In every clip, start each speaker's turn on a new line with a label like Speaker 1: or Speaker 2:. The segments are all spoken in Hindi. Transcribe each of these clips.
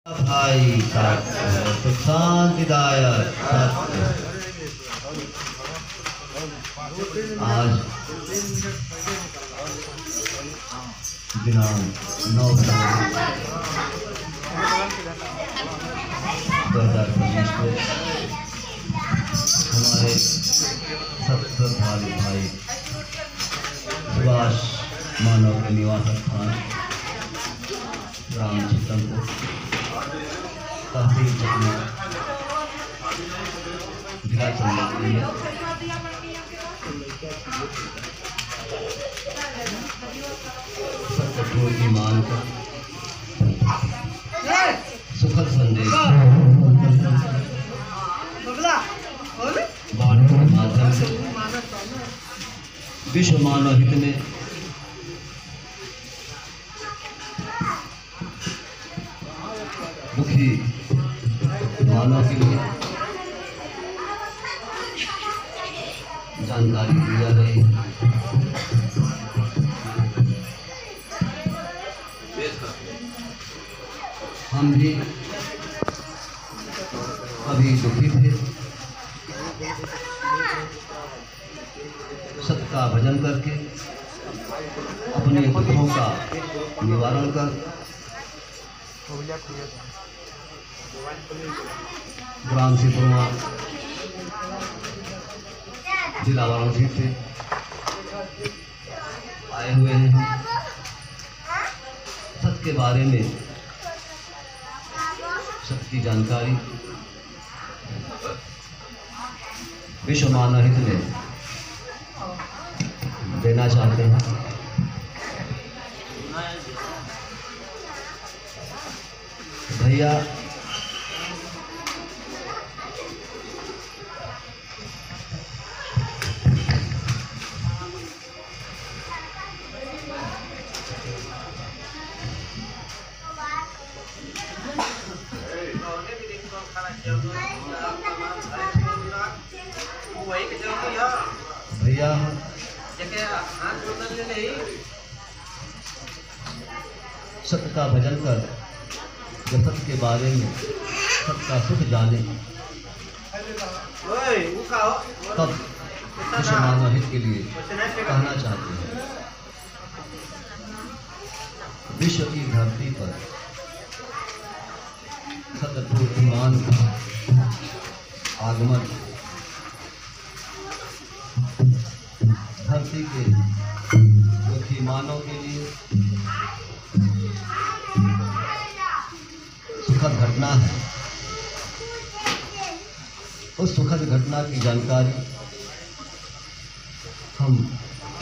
Speaker 1: भाई सत्य सुख शांतिदायक सत्य। आज दिनांक 9 फरवरी 2025 को हमारे सत्य भाई सुभाष मानव के निवास स्थान ग्राम चित्तमपुर तहसील जिला चंद्रपुर सत्य ईमान का सुखद संदेश वाणी के माध्यम से विश्व मानव हित में दुखी मानव के लिए जानकारी दी जा रही है। हम भी अभी दुखी थे, सत्य का भजन करके अपने दुखों का निवारण कर ग्राम सिपुरमा जिला वाराणसी से आए हुए हैं। सत्य के बारे में सत्य की जानकारी विश्व मानव हित में देना चाहते हैं। भैया सत्य का भजन कर जब सत्य के बारे में सत्य का सुख जाने तब विश्व मानव हित के लिए कहना चाहते हैं। विश्व की धरती पर सत्य ईमान का आगमन धरती के दुखी मानव के लिए सुखद घटना है। उस सुखद घटना की जानकारी हम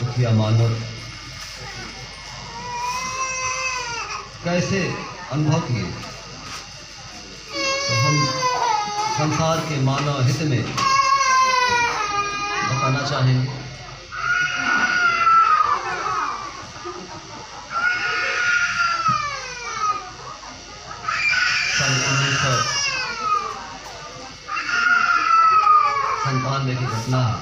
Speaker 1: दुखिया मानव कैसे अनुभव किए, तो हम संसार के मानव हित में बताना चाहेंगे। सन 1997 की घटना है।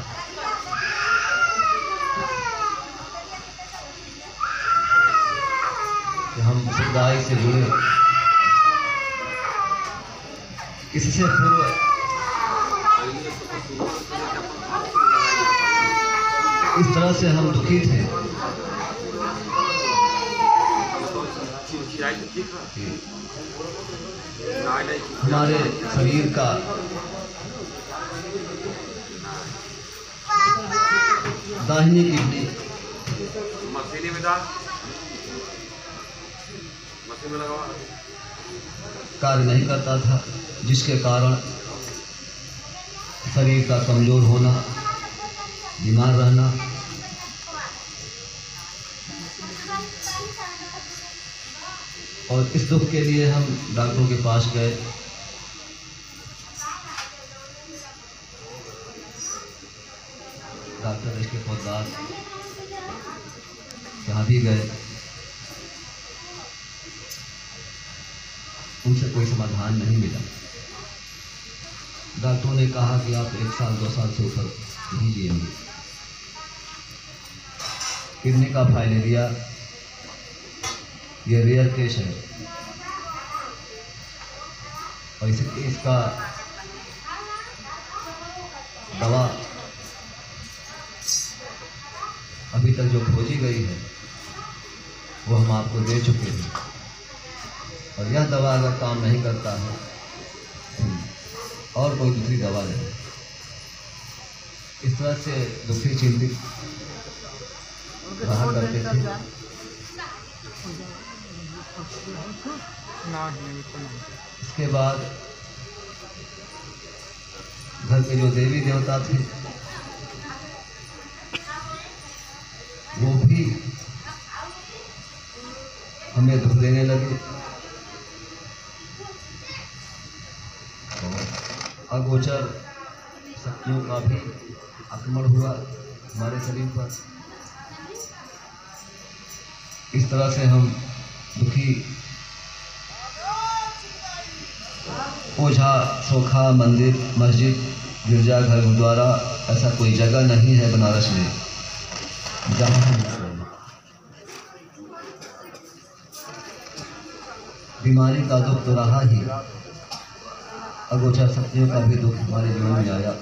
Speaker 1: कि हम समुदाय से जुड़े, इससे पूर्व इस तरह से हम दुखी थे हमारे शरीर का दाहिनी किडनी कार्य नहीं करता था, जिसके कारण शरीर का कमजोर होना, बीमार रहना, और इस दुख के लिए हम डॉक्टरों के पास गए। डॉक्टर इसके पौधार जहाँ भी गए, उनसे कोई समाधान नहीं मिला। डॉक्टरों ने कहा कि आप 1 साल 2 साल से ऊपर नहीं जिएंगे। किडनी का फाइलेरिया ये रेयर केस है। और इसलिए इसका दवा अभी तक जो खोजी गई है वो हम आपको दे चुके हैं, और यह दवा अगर काम नहीं करता है और कोई दूसरी दवा नहीं। इस तरह से दुखी चिंतित रहा करते थे। इसके बाद घर के जो देवी देवता थे वो भी हमें दुख देने लगे, और अगोचर शक्तियों का भी आक्रमण हुआ हमारे शरीर पर। इस तरह से हम दुखी ओझा सोखा मंदिर मस्जिद गिरजाघर गुरुद्वारा ऐसा कोई जगह नहीं है बनारस में जहाँ हम बीमारी का दुख तो रहा ही, अगोचर शक्तियों का भी दुख हमारे जीवन में आया।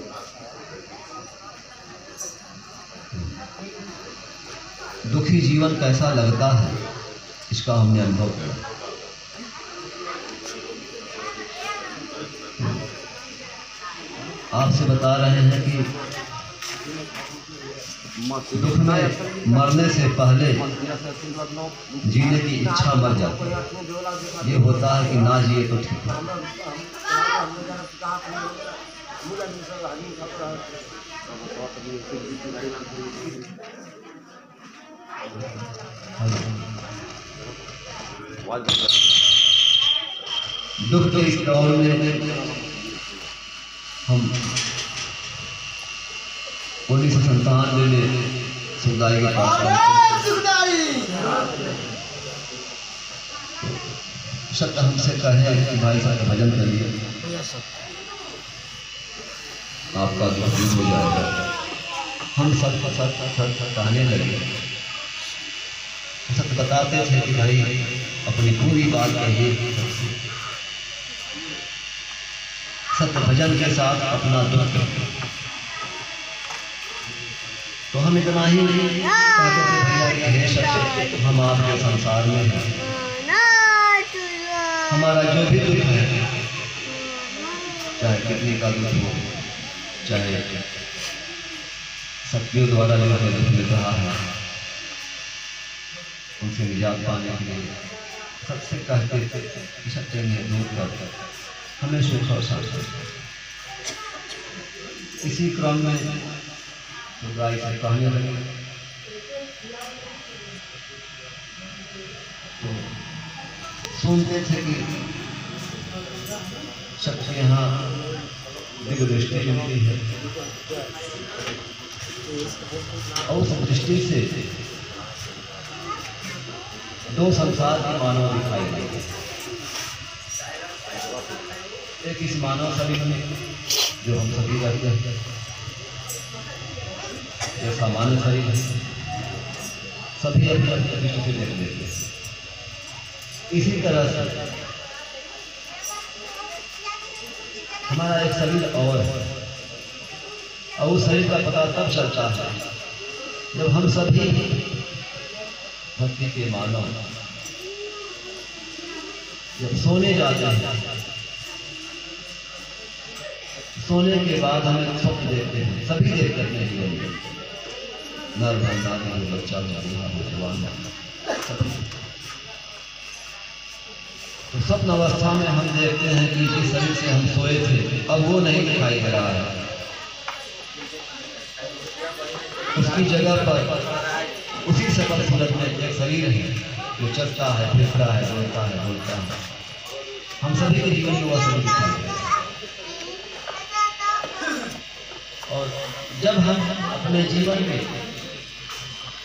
Speaker 1: दुखी जीवन कैसा लगता है इसका हमने अनुभव किया। आपसे बता रहे हैं कि दुख में मरने से पहले जीने की इच्छा मर जाती है। ये होता है कि ना जिए तो ठीक है। दुख के इस दौर में हम 1997 में सुखदाई के पास शब्द हमसे कहे कि भाई साहब भजन करिए, आपका दुख दूर हो जाएगा। हम सब कहने लगे, सत्य बताते थे कि भाई अपनी पूरी बात कहिए, सत्य भजन के साथ अपना दुख। तो हम इतना ही नहीं कहते थे भैया कि हे सत्य हम आपके संसार में हैं, हमारा जो भी दुख है, चाहे कितनी का दुख हो, चाहे शक्तियों द्वारा जो हमें दुख मिल रहा है उनसे निजात पाने के लिए सबसे कहते थे सत्य में दूर कर हमें सुख और शांति। इसी क्रम में सुखदाई से कहने लगे तो सुनते थे कि शक्ति यहाँ दिव्य दृष्टि मिलती है, और उस दृष्टि से दो संसार के मानव दिखाई देते। एक इस मानव शरीर में जो हम सभी रहते हैं, ये सामान्य शरीर है, सभी अपनी अपनी दृष्टि से देख लेते हैं। इसी तरह से हमारा एक शरीर और है, और उस शरीर का पता तब चलता है जब हम सभी भक्ति के मानव जब सोने जाते हैं। सोने के बाद हमें स्वप्न देखते हैं, सभी देखते हैं जीवन में, नर नारी बच्चा जवान सभी। तो स्वप्न अवस्था में हम देखते हैं कि जिस शरीर से हम सोए थे अब वो नहीं दिखाई दे रहा है, उसकी जगह पर उसी सकल सूरत में एक शरीर है जो चलता है, फिरता है, बोलता है, बोलता है। हम सभी के जीवन में वह शरीर दिखाई देता है। और जब हम अपने जीवन में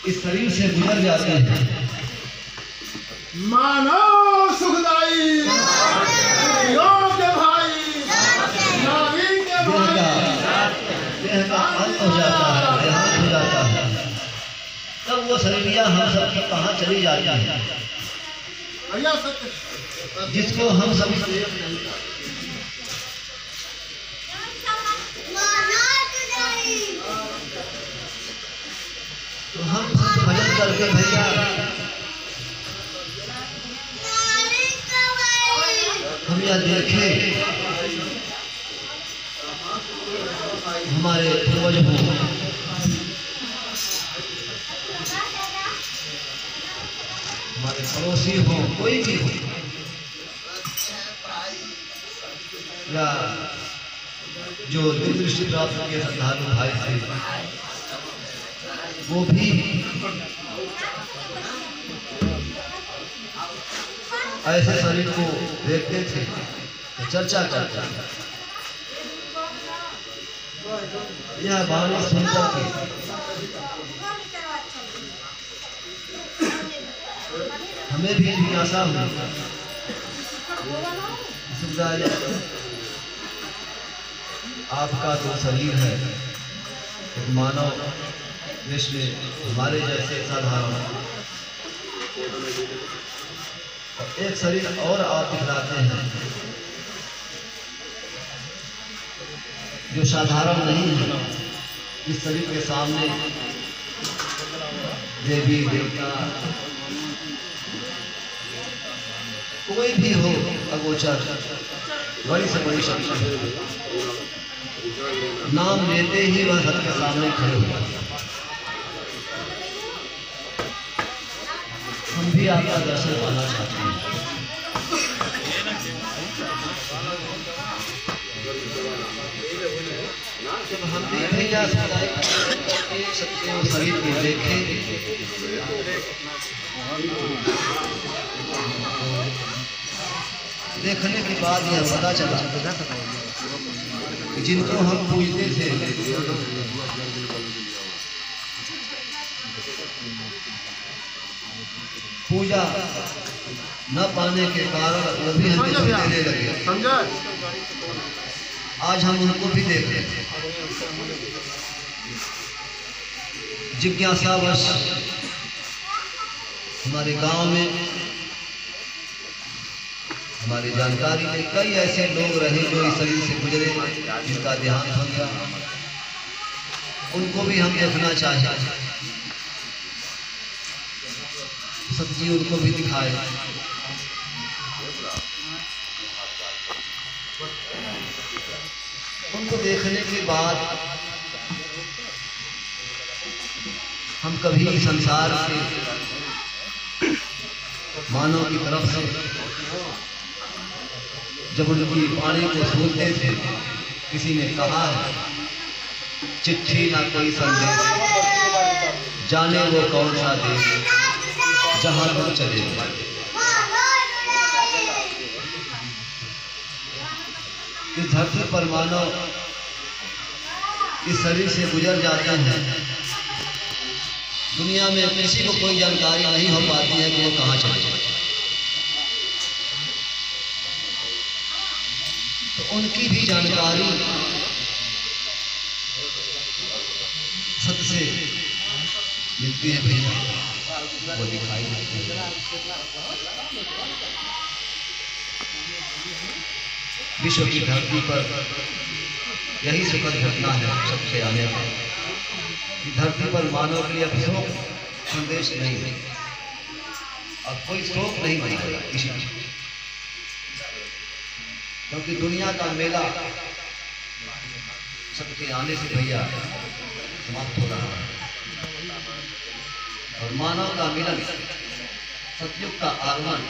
Speaker 1: इस शरीर से गुजर जाते हैं,
Speaker 2: मानो सुखदाई भाई
Speaker 1: देह का अंत हो जाता है, देहांत हो जाता है, तब वो शरीरिया हम सबकी कहाँ चली जाती है, जिसको हम सभी हम यह देखें हमारे पूर्वज हो, हमारे पड़ोसी हो, कोई भी हो, या जो दिव्य दृष्टि प्राप्त किए श्रद्धालु भाई थे, वो भी ऐसे शरीर को देखते थे तो चर्चा करते थे। यह वाणी सुनकर के हमें भी जिज्ञासा हुई, आपका जो शरीर है एक मानव देश में हमारे जैसे साधारण, एक शरीर और आप दिखलाते हैं जो साधारण नहीं है। इस शरीर के सामने देवी देवता कोई भी हो अगोचर, बड़ी से बड़ी शक्ति, नाम लेते ही वह सत्य के सामने खड़े हो जाते। हम भी आपका दर्शन पाना चाहते हैं। जब हम भी भैया सत्य शरीर को देखें, देखने के बाद यह पता चला जिनको हम पूजते थे पूजा न पाने के कारण वो भी हमें देने लगे। समझा? आज हम उनको भी देख रहे हैं। जिज्ञासावश हमारे गांव में, हमारी जानकारी में कई ऐसे लोग रहे जो इस शरीर से गुजरे, जिनका देहांत हो गया, उनको भी हम देखना चाहिए। सच्ची उनको भी दिखाए। उनको देखने के बाद हम कभी संसार के मानव की तरफ से जब उनकी वाणी को सुनते थे, किसी ने कहा है चिट्ठी ना कोई संदेश, जाने वो कौन सा देश, जहां लोग चले। इस धरती पर मानव इस शरीर से गुजर जाते हैं, दुनिया में किसी को कोई जानकारी नहीं हो पाती है कि वो कहाँ चले जाते। तो उनकी भी जानकारी सत्य से मिलती है भैया, वो दिखाई देती है। विश्व की धरती पर यही सुखद घटना है सबसे आने वाली, कि धरती पर मानव के लिए अब शोक संदेश नहीं है, अब कोई शोक नहीं मनाएगा किसी की, क्योंकि दुनिया का मेला सबके आने से भैया समाप्त हो रहा है, और मानव का मिलन, सतयुग का आगमन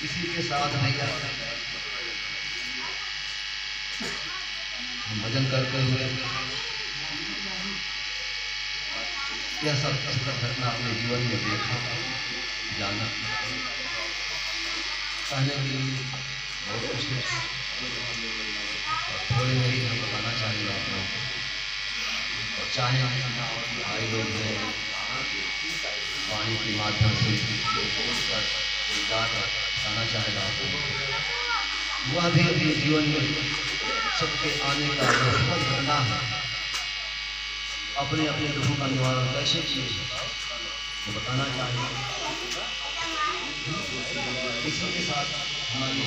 Speaker 1: इसी के साथ भैया हम भजन करते हुए यह सब घटना अपने जीवन में देखा, जाना, कहने के लिए बहुत कुछ है, थोड़े में ही हम बताना चाहेंगे आप लोगों को। और चाहे भाई लोग हैं वाणी के माध्यम से बताना चाहेगा आप लोगों को, वह भी अपने जीवन में सबके आने का जो सुखद घटना है, अपने अपने दुखों का निवारण कैसे किए वो बताना चाहिए। इसी के साथ हमारी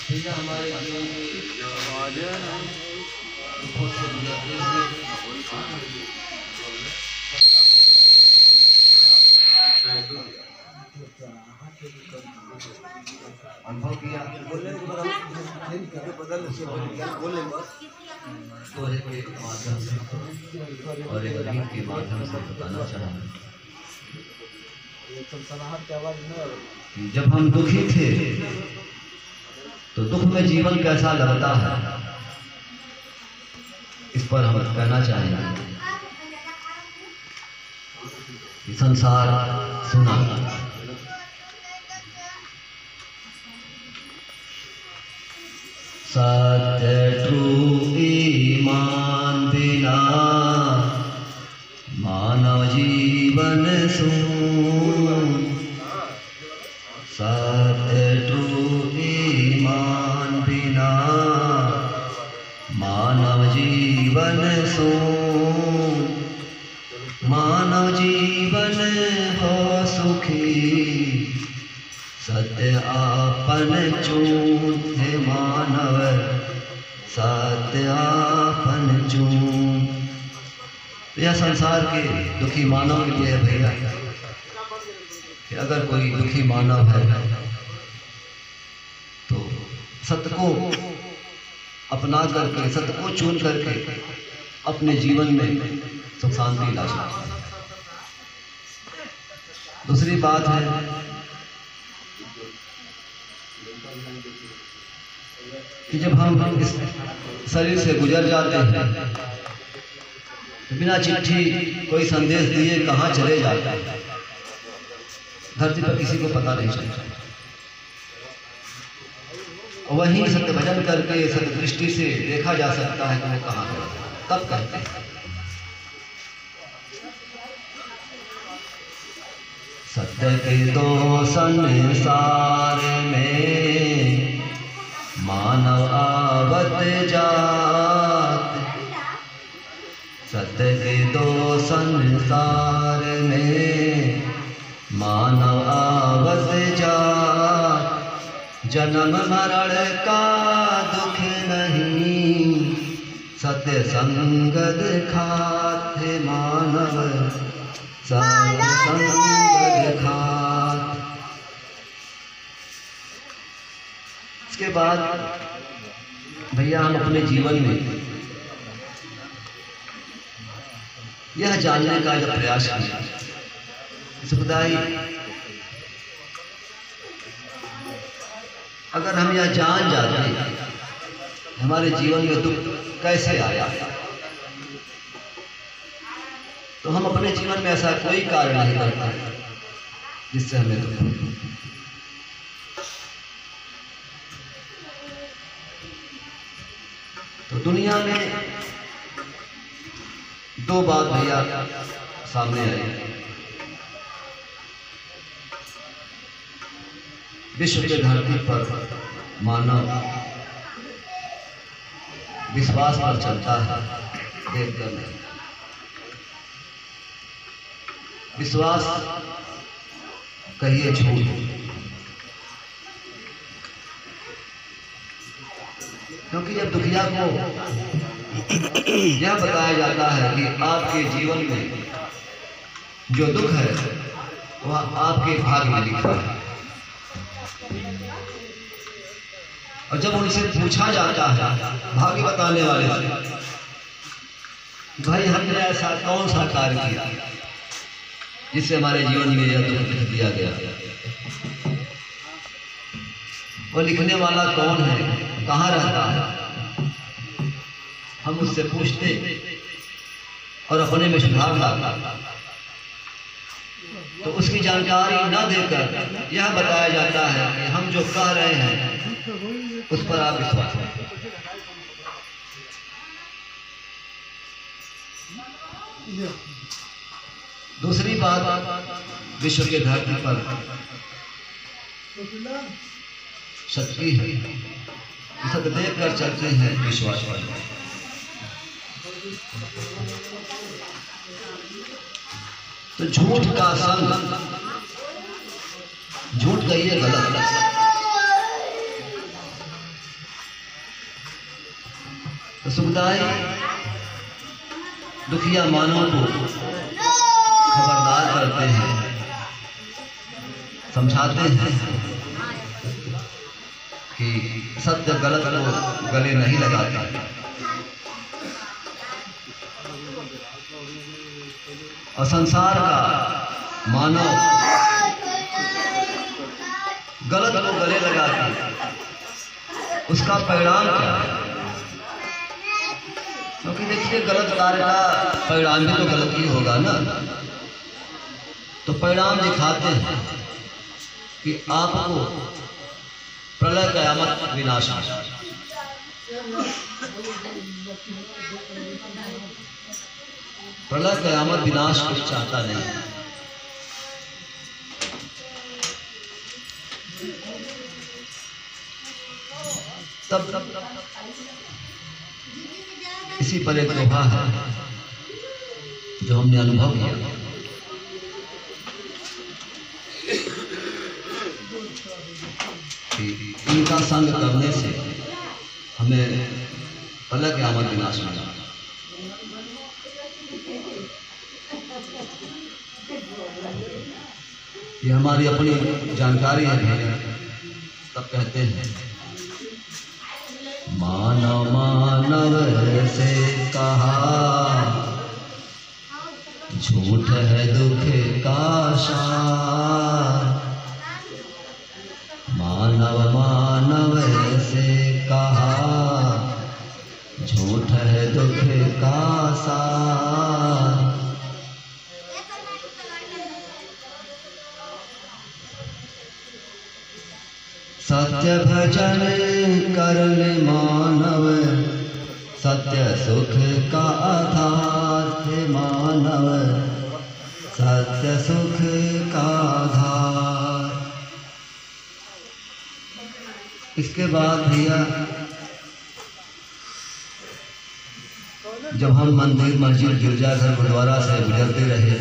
Speaker 1: भैया हमारे अनुभव किया तो एक माध्यम से और एक गीत के माध्यम से बताना चाहा कि जब हम दुखी थे तो दुख में जीवन कैसा लगता है, इस पर हम कहना चाहेंगे कि संसार सुना सत्य ट्रू ईमान बिना मानव जीवन सून, सत्य ट्रू ईमान बिना मानव जीवन सून, मानव जीवन हो सुखी सत्य आपन चून, हे मानव सत्य आपन चून। यह संसार के दुखी मानव के लिए है भैया कि अगर कोई दुखी मानव है तो सत्य को अपना करके, सत्य को चुन करके अपने जीवन में सुख शांति ला सकता है। दूसरी बात है कि जब हम इस शरीर से गुजर जाते हैं तो बिना चिट्ठी कोई संदेश दिए कहाँ चले जाते हैं, धरती पर किसी को पता नहीं चलता। वहीं सत्य भजन करके सत्य दृष्टि से देखा जा सकता है कि वो कहाँ गए, कब करते हैं। सत्य के दो संसार में मानव आवत जात, सत्य के दो संसार में मानव आवत जात, जन्म मरण का दुख नहीं सत्य संगत खात, हे मानव सत्य संगत खात। इसके बाद भैया हम अपने जीवन में यह जानने का जब प्रयास किया सुखदाई, अगर हम यह जान जाते हमारे जीवन में दुख कैसे आया तो हम अपने जीवन में ऐसा कोई कार्य नहीं करते जिससे हमें दुख हो। तो दुनिया में दो बात भैया सामने आई। विश्व के धरती पर मानव विश्वास पर चलता है, देखकर नहीं। विश्वास कहिए झूठ, क्योंकि जब दुखिया को यह बताया जाता है कि आपके जीवन में जो दुख है वह आपके भाग्य में लिखा है, और जब उनसे पूछा जाता है भाग्य बताने वाले से, भाई हमने ऐसा कौन सा कार्य किया जिससे हमारे जीवन में यह दुख लिख दिया गया, वो लिखने वाला कौन है, कहाँ रहता है, हम उससे पूछते और अपने में सुधार लाता, तो उसकी जानकारी न देकर यह बताया जाता है कि हम जो कह रहे हैं उस पर आप विश्वास करें। दूसरी बात विश्व के धरती पर सच्ची है, सत्य देख कर चलते हैं विश्वास पर। तो झूठ का संग, झूठ कहिए गलत, तो सुखदाई दुखिया मानव को खबरदार करते हैं, समझाते हैं कि सत्य गलत को गले नहीं लगाते। और संसार का मानव गलत को गले लगाते, उसका परिणाम क्या है? क्योंकि देखिए गलत कार्य का परिणाम भी तो गलत ही होगा ना। तो परिणाम दिखाते हैं कि आपको प्रलय कयामत विनाश, प्रलय कयामत विनाश कुछ चाहता नहीं। तब इसी पर एक दोहा है जो हमने अनुभव किया। कि इनका संग करने से हमें प्रलय कयामत विनाश मिला। ये हमारी अपनी जानकारी है। तब कहते हैं मानव मानव से कहा, झूठ है दुख का सार। मानव मानव से कहा, झूठ है दुख का सार। सत्य भजन करने मानव, सत्य सुख का आधार है मानव, सत्य सुख का आधार। इसके बाद भैया जब हम मंदिर मस्जिद गिरजाघर गुरुद्वारा से गुजरते रहे,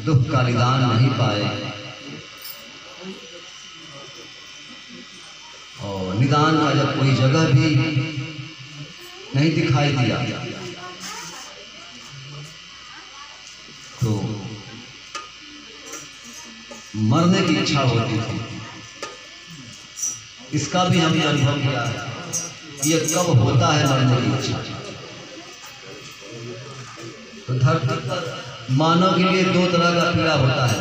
Speaker 1: दुख का निदान नहीं पाए और निदान का जब कोई जगह भी नहीं दिखाई दिया तो मरने की इच्छा होती थी। इसका भी हमने अनुभव किया है। ये कब होता है मरने की इच्छा? तो धरती पर मानव के लिए दो तरह का पीड़ा होता है।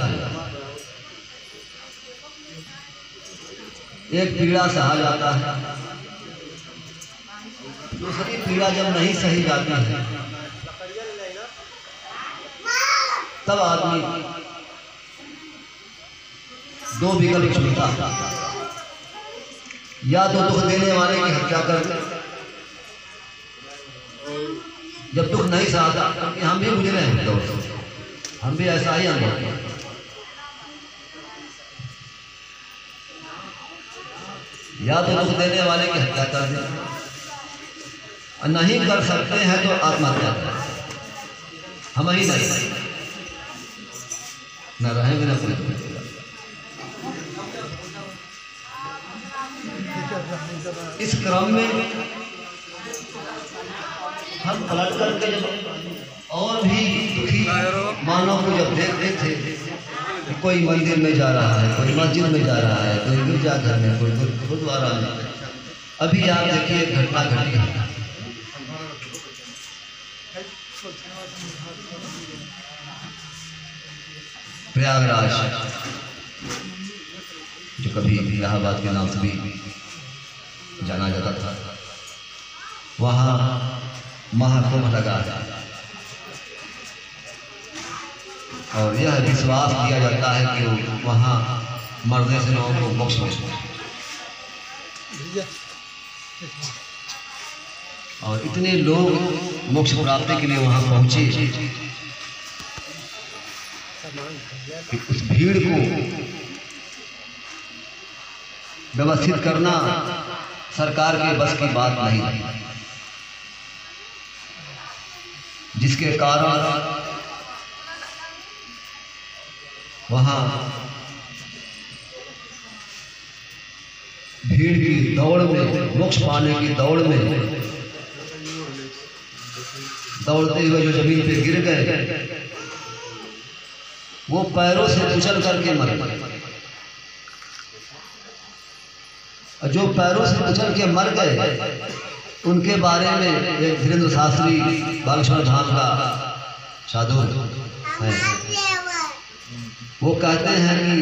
Speaker 1: एक पीड़ा सहा जाता है, दूसरी पीड़ा जब नहीं सही जाती है तब आदमी दो विकल्प चुनता है। या तो दुख देने वाले की हत्या कर दे, जब दुख नहीं सहता, क्योंकि हम भी गुजरे हैं दौर से, हम भी ऐसा ही अनुभव किया। या तो दुख देने वाले की हत्या कर दे, और नहीं कर सकते हैं तो आत्महत्या करें। हम ही नहीं न रहेंगे न कोई। इस क्रम में हम पलट करके जब और भी दुखी मानव को जब देखते थे, कोई मंदिर में जा रहा है, कोई मस्जिद में जा रहा है, कोई गिरजाघर में, कोई गुरुद्वारा में। अभी आप देखिए घटना घटी है। प्रयागराज जो कभी इलाहाबाद के नाम से भी जाना जाता था, वहाँ महाकुंभ लगा और यह विश्वास किया जाता है कि वहाँ मरने से लोगों को मोक्ष मिलता है। और इतने लोग मोक्ष प्राप्ति के लिए वहाँ पहुँचे कि उस भीड़ को व्यवस्थित करना सरकार के बस की बात नहीं, जिसके कारण वहाँ भीड़ की दौड़ में, मोक्ष पाने की दौड़ में दौड़ते हुए जो जमीन पे गिर गए, वो पैरों से कुचल करके मर गए। जो पैरों से कुचल के मर गए, उनके बारे में एक धीरेन्द्र शास्त्री बागेश्वर धाम का साधु है, वो कहते हैं कि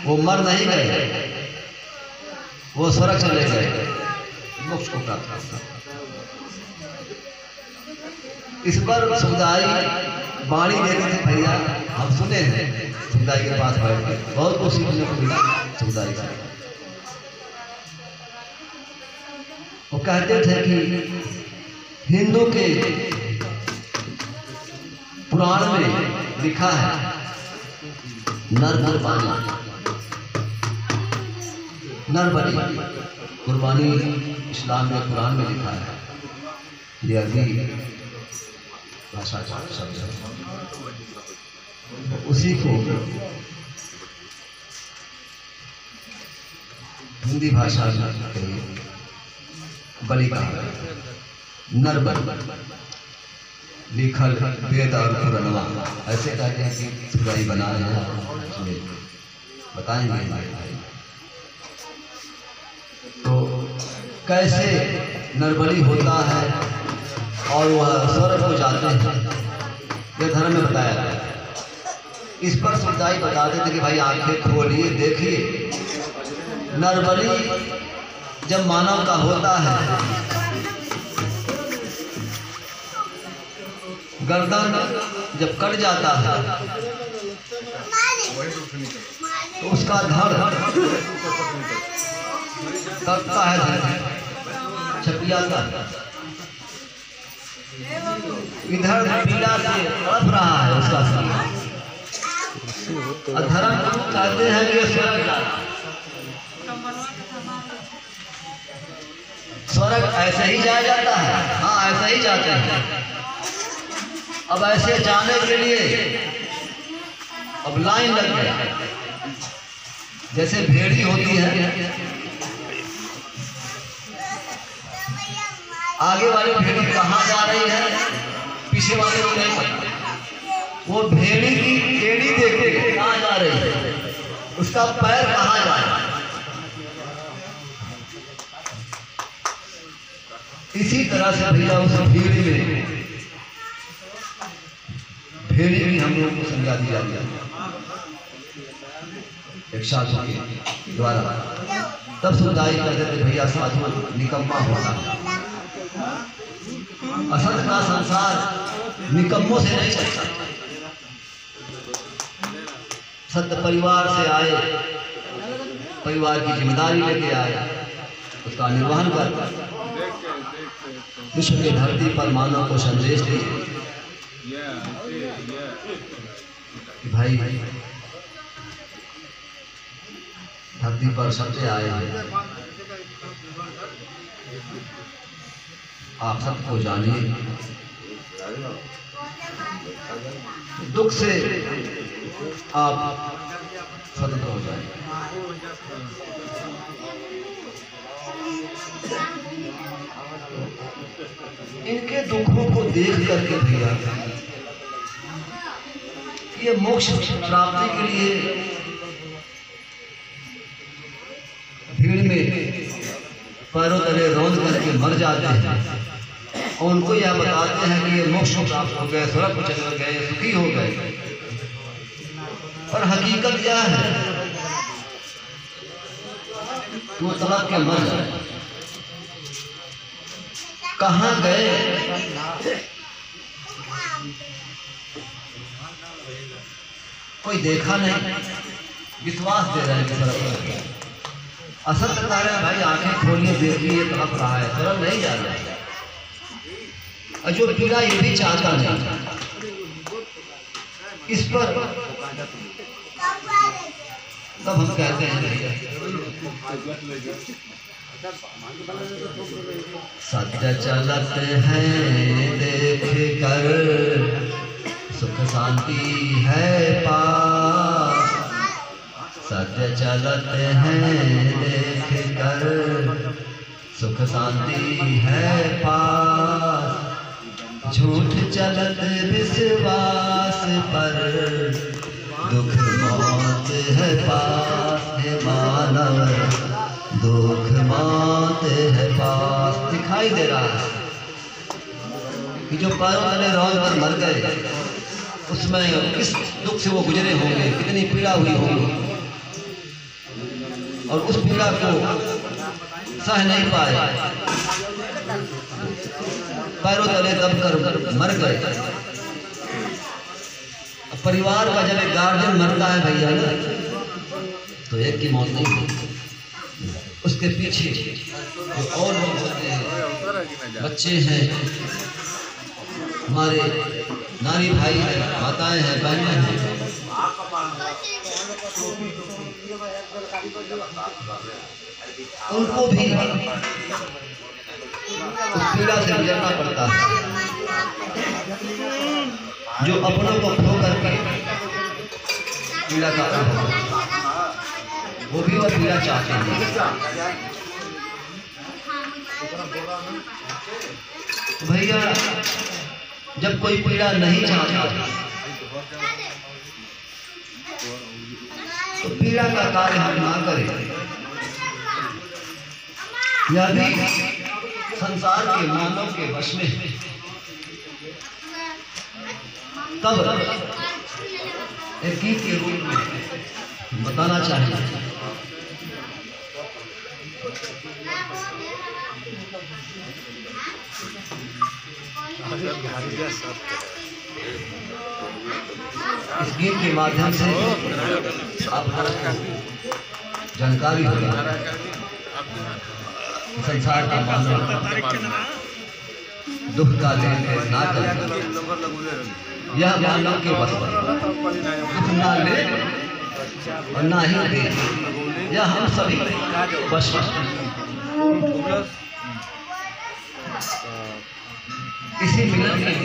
Speaker 1: वो मर नहीं गए, वो स्वर्ग चले गए, मोक्ष को प्राप्त कर। इस पर सुखदाई वाणी देते थे, भैया हम सुने हैं सुखदाई के पास बैठ के, बहुत कुछ सीखने को मिला सुखदाई से। वो कहते थे कि हिंदू के पुराण में लिखा है नर बलि कुर्बानी इस्लाम के कुरान में लिखा है। ये अभी भाषा शब्द उसी को हिंदी भाषा में बलि कहा, नर बलि लिखल वेद और पुराणवा, ऐसे कहते हैं कि सुखदाई बना रहे हैं, बताएंगे। तो कैसे नरबली होता है और वह स्वर्ग को जाते हैं, यह धर्म में बताया गया। इस पर सुखदाई बताते थे कि भाई आंखें खोलिए, देखिए, नरबली जब मानव का होता है, गर्दन जब कट जाता है तो उसका धड़ करता है, छपिया का इधर पीड़ा से तड़प रहा है उसका शरीर। धर्म कहते हैं कि स्वर्ग ऐसे ही जाया जाता है, हाँ ऐसे ही जाते हैं। अब ऐसे जाने के लिए अब लाइन लग गया, जैसे भेड़ी होती है, आगे वाली भेड़ी कहाँ जा रही है, पीछे वाले को नहीं पता। वो भेड़ी की टेढ़ी देखे कहाँ जा रही है, उसका पैर कहाँ जा रहा है। इसी तरह से भैया उस भीड़ में भेड़ी भी हम लोग को समझा दिया गया एक साधु के द्वारा। तब सुखदाई कहते थे भैया साधु निकम्मा होता है, असत का संसार निकम्मों से नहीं चलता। सत्य परिवार से आए, परिवार की जिम्मेदारी लेके आए, उसका निर्वहन कर विश्व की धरती पर मानव को संदेश दे कि भाई धरती पर सत्य आए हैं, आप सबको जानिए, दुख से आप स्वतंत्र हो जाए। इनके दुखों को देख करके भैया ये मोक्ष प्राप्ति के लिए भीड़ में पैरों तले रौंद करके मर जाते हैं, और उनको यह बताते हैं कि ये मोक्ष प्राप्त हो गए, स्वर्ग को चले गए, सुखी हो गए। पर हकीकत क्या है, वो तड़प के मर जाए। कहाँ गए, कोई देखा नहीं, विश्वास दे रहे हैं। असर बता रहे हैं भाई आंखें खोलिए, देखिए तड़प रहा है, सरल नहीं जा रहा है। और जो पीड़ा ये भी चाहता नहीं, इस पर तब हम कहते हैं सत्य चलत है देख कर सुख शांति है पास, सत्य चलत हैं देख कर, सुख शांति है पास, झूठ चलत विश्वास पर, दुख मौत है पास। हे मानव दुख मौत है पास। दिखाई दे रहा है कि जो पैरों तले रौल कर मर गए, उसमें किस दुख से वो गुजरे होंगे, कितनी पीड़ा हुई होगी, और उस पीड़ा को सह नहीं पाए, पैरों तले दब कर मर गए। परिवार का जब एक गार्जियन मरता है भैया ना, तो एक की मौत नहीं होती, उसके पीछे जो और लोग होते हैं, बच्चे हैं, हमारे नारी भाई हैं, माताएं हैं, बहनें हैं, उनको भी उस पीड़ा से गुजरना पड़ता है। जो अपनों को खो करके पीड़ा का अनुभव, वो भी वह पीड़ा चाहते हैं। तो भैया जब कोई पीड़ा नहीं चाहता तो पीड़ा का कार्य हम ना करें। यह भी संसार के मानव के वश में तब एक गीत के रूप में बताना चाहिए। इस गीत के माध्यम से आपको जानकारी होगी संसार का मानव दुख का लेन ना करे, यह मानव के बस दुख ना ले और ना ही दे, यह हम सभी बस। इसी मिलन में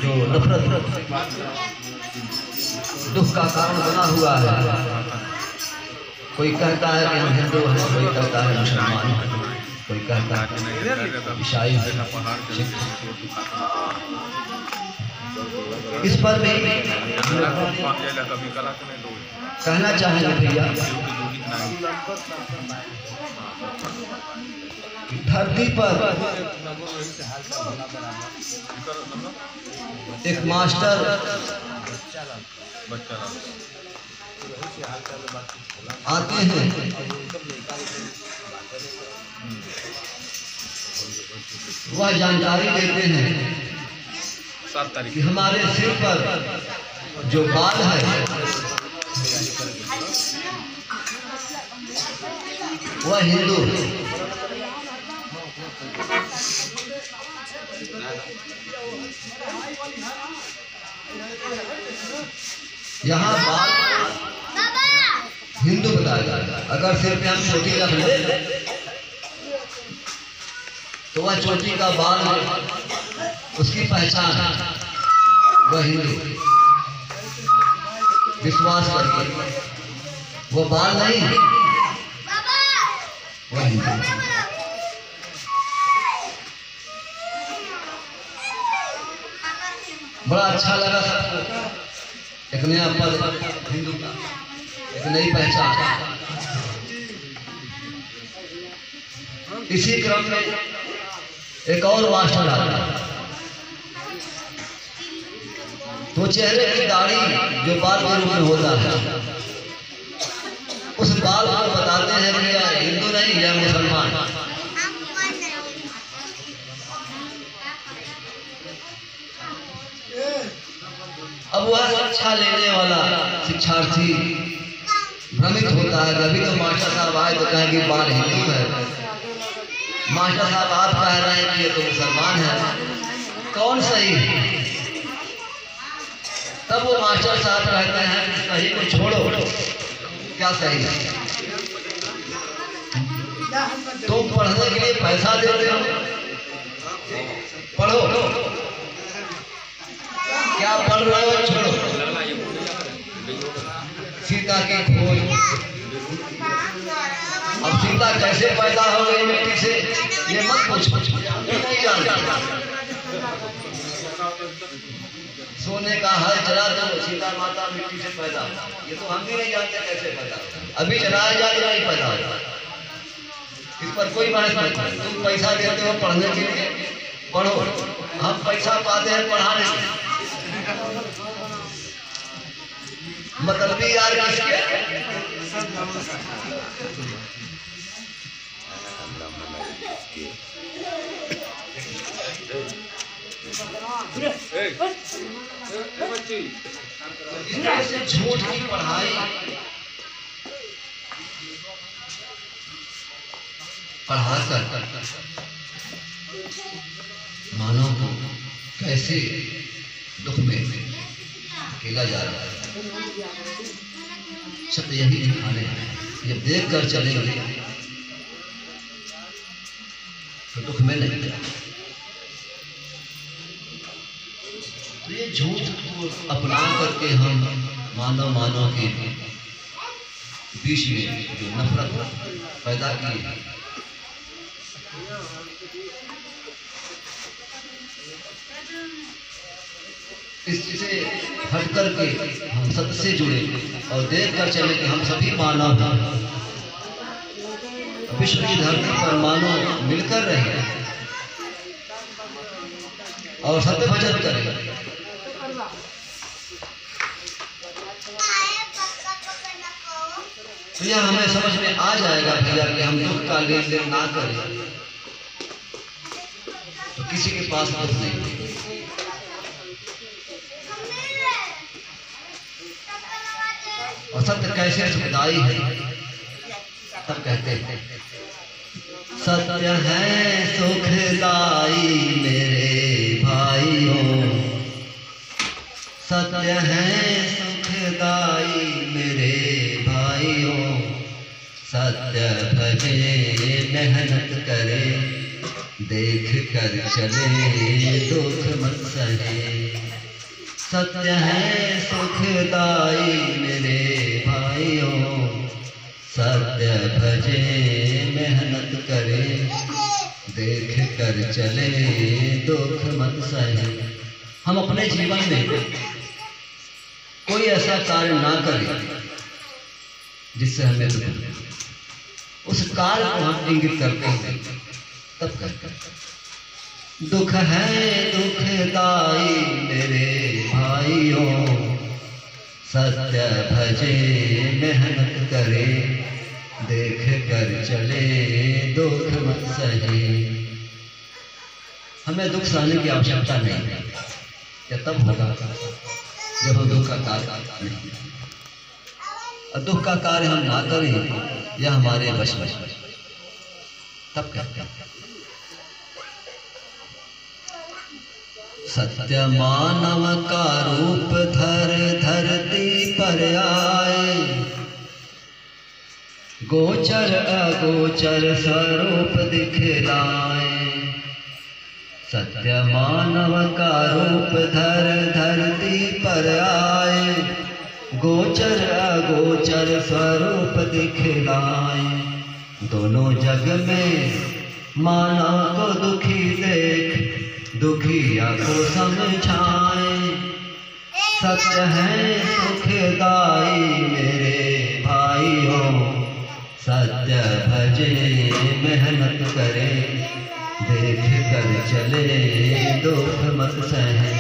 Speaker 1: जो नफरत दुख का कारण बना हुआ है, कोई कहता है कि हम हिंदू हैं, कोई कहता है मुसलमान हैं, कोई कहता है ईसाई है, सिख। इस पर भी कहना चाहेंगे भैया, धरती पर एक मास्टर आते हैं, वह जानकारी देते हैं कि हमारे सिर पर जो बाल है वह हिंदू है। यहाँ बाल हिंदू बताया जाता है। अगर सिर पे हम चोटी रख ले तो वह चोटी का बाल उसकी पहचान है, वह हिंदू। विश्वास करिए, वो बाल नहीं, वह हिंदू। बड़ा अच्छा लगा सबको, एक नया पद हिंदू का, एक नई पहचान। इसी क्रम में एक और मास्टर आता है, तो चेहरे की दाढ़ी जो बाल के रूप में होता है, उस बाल को बताते हैं कि यह हिंदू नहीं, यह मुसलमान। अब वह शिक्षा लेने वाला शिक्षार्थी भ्रमित होता है। कभी तो मास्टर साहब आए तो कहें कि बाल हिंदू है, मास्टर साहब आप कह रहे हैं कि ये तो मुसलमान है, कौन सही है? तब वो मास्टर साहब कहते हैं कि सही को छोड़ो, क्या सही है? तुम पढ़ने के लिए पैसा देते हो, पढ़ो, क्या पढ़ रहे हो छोड़ो। सीता की खोज अब सीता कैसे पैदा हो गई मिट्टी से ये मत पूछो, नहीं जानते। सोने का हल चला तो सीता माता मिट्टी से पैदा, ये तो हम भी नहीं जानते कैसे पैदा। अभी चलाया जाए नहीं पैदा होगा, इस पर कोई बहस नहीं। तुम पैसा देते हो पढ़ने के लिए, पढ़ो, हम पैसा पाते हैं पढ़ाने के, मतलबी यार किसके। झूठ की पढ़ाई पढ़ाकर मानव को कैसे दुख में अकेला जा रहा है, सब यही दिखाने हैं। जब देख कर चलेंगे तो दुख में नहीं जाएंगे। तो ये झूठ को अपना करके हम मानव के बीच में जो नफरत पैदा की, इससे हट करके हम सत्य से जुड़े और देख कर चले कि हम सभी मानव हैं। विश्व की धरती पर मानव मिलकर रहे और सत्य भजन करें। तो यह हमें समझ में आ जाएगा भैया कि हम दुख का लेन देन ना करें तो किसी के पास दुख नहीं। और सत्य कैसे सुखदाई है, तब कहते हैं सत्य है सुखदाई मेरे भाइयों, सत्य है सुखदाई मेरे भाइयों, सत्य भजे मेहनत करे देख कर चले दुख मत सहे। सत्य है सुखदाई मेरे भाइयों, सत्य भजे मेहनत करे देख कर चले दुख मत सहे। हम अपने जीवन में कोई ऐसा कार्य ना करें जिससे हमें दुख मिले, उस कार्य को हम इंगित करते हैं तब करते हैं। दुख है दुखदाई मेरे भाइयों, सत्य भजे मेहनत करे देख कर चले दुख मत सहे। हमें दुख सहने की आवश्यकता नहीं है, यह तब होगा जब हम दुख का कार्य नहीं, और दुख का कार्य हम ना करें यह हमारे वश में, तब कहते हैं सत्य मानव का रूप धर धरती पर आए, गोचर अगोचर स्वरूप दिखलाए। सत्य मानव का रूप धर धरती पर आए, गोचर अगोचर स्वरूप दिखलाए। दोनों जग में मानव को दुखी देख दुखिया को समझाए। सत्य है सुखदाई मेरे भाइयों, सत्य भजे मेहनत करे देख कर चले दुख मत सहे।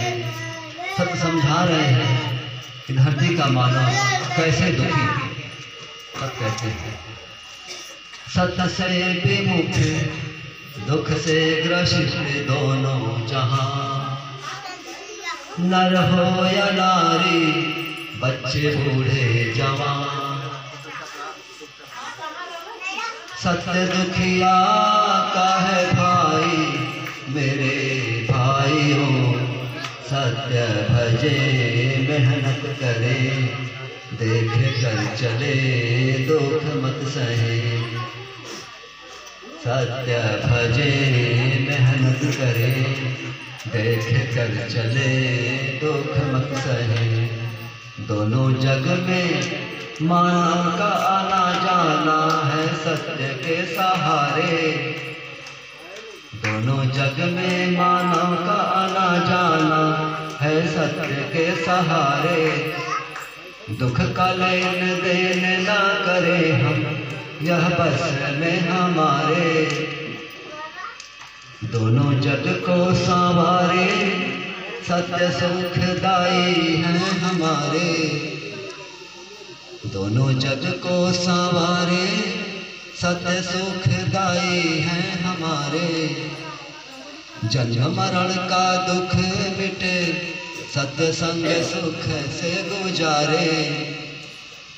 Speaker 1: सत्य समझा रहे हैं कि धरती का मानव कैसे दुखी, तब कहते हैं सत्य से विमुख दुख से ग्रसित दोनों जहां, नर हो या नारी बच्चे बूढ़े जवान। सत्य दुखिया का है भाई मेरे भाइयों, सत्य भजे मेहनत करे देख कर चले दुख मत सहे। सत्य भजे मेहनत करे देख कर चले दुख मत सहे। दोनों जग में मानव का आना जाना है सत्य के सहारे। दोनों जग में मानव का आना जाना है सत्य के सहारे। दुख का लेन देन ना करे हम, यह बस में हमारे। दोनों जग को संवारे, सत्य सुखदाई हैं हमारे। दोनों जग को संवारे, सत्य सुखदाई हैं हमारे। जन्म मरण का दुख मिटे, सत्य संग सुख से गुजारे।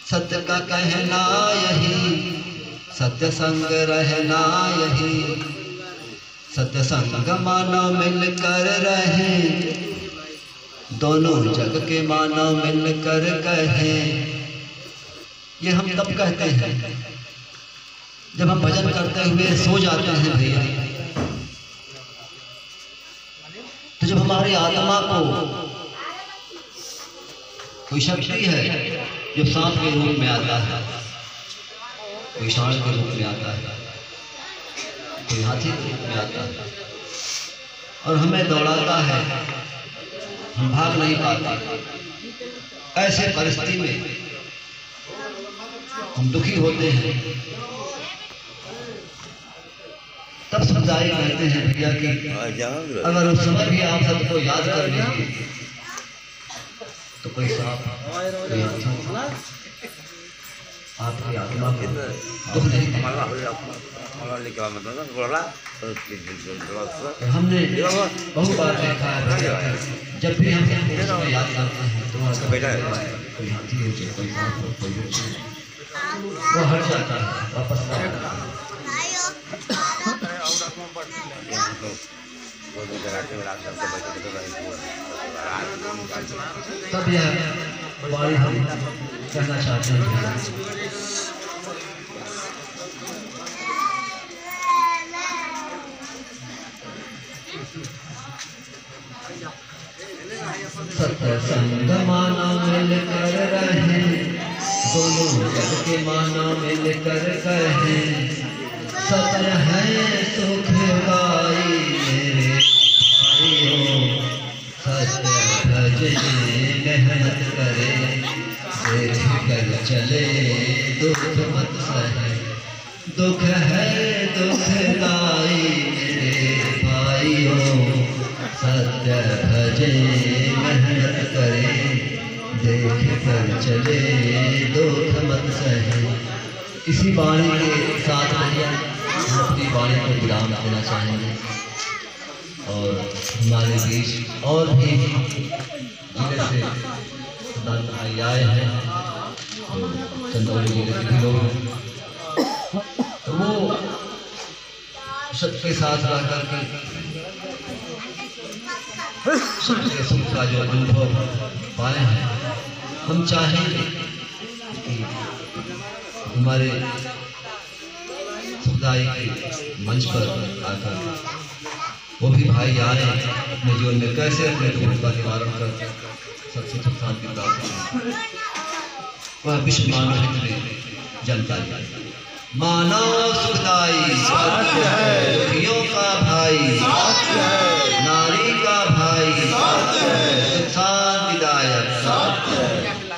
Speaker 1: सत्य का कहना यही, सत्य संग रहना यही। सत्य संग मानव मिलकर रहे, दोनों जग के मानव मिलकर कहें। ये हम तब कहते हैं जब हम भजन करते हुए सो जाते हैं भैया। तो जब हमारी आत्मा को कोई शक्ति है जो सांप के रूप में आता है, कोई सांड के रूप में आता है, कोई हाथी के रूप में आता है और हमें दौड़ाता है, हम भाग नहीं पाते। ऐसे परिस्थिति में हम दुखी होते हैं। तब सुखदाई कहते हैं भैया कि अगर उस समय भी आप सबको याद कर लीजिए तो कोई सांप आपकी आत्मा को दुख नहीं देगा। हमने बहुत बार देखा है, जब भी हम याद करते हैं तो कोई हाथी हो जाए, कोई सांप हो, कोई वो हट जाता है, वापस आ जाता है। तब यह वाणी हम कहना चाहते हैं। सत्य संग मानव मिलकर रहे, दोनों जग के मानव मिलकर कहे। सत्य है सुखदाई मेरे भाइयों, सत्य भजने मेहनत करे। देख कर चले दुख मत सहे, दुख है दुखदाई मेरे भाइयों। सत्य भजे मेहनत करे, देख कर चले दुख मत सहे। इसी वाणी के साथ भैया हम अपनी वाणी को विराम देना चाहेंगे और हमारे बीच और भी जिले से प्रधान भाई आए हैं, चंदौली जिले के भी लोग हैं। तो वो सत्य के साथ रह करके सत्य सुख का जो अनुभव पाए हैं, हम चाहेंगे कि हमारे सुखदाई के मंच पर आकर वो भी भाई आए, अपने जीवन में कैसे अपने दुख का निवारण कर सबसे सुख शांति प्राप्त करें, वह विश्व मानव हित में जानकारी। मानव सुखदाई सत्य है, दुखियों का भाई सत्य है, नारी का भाई सत्य है, सुख शांतिदायक सत्य है।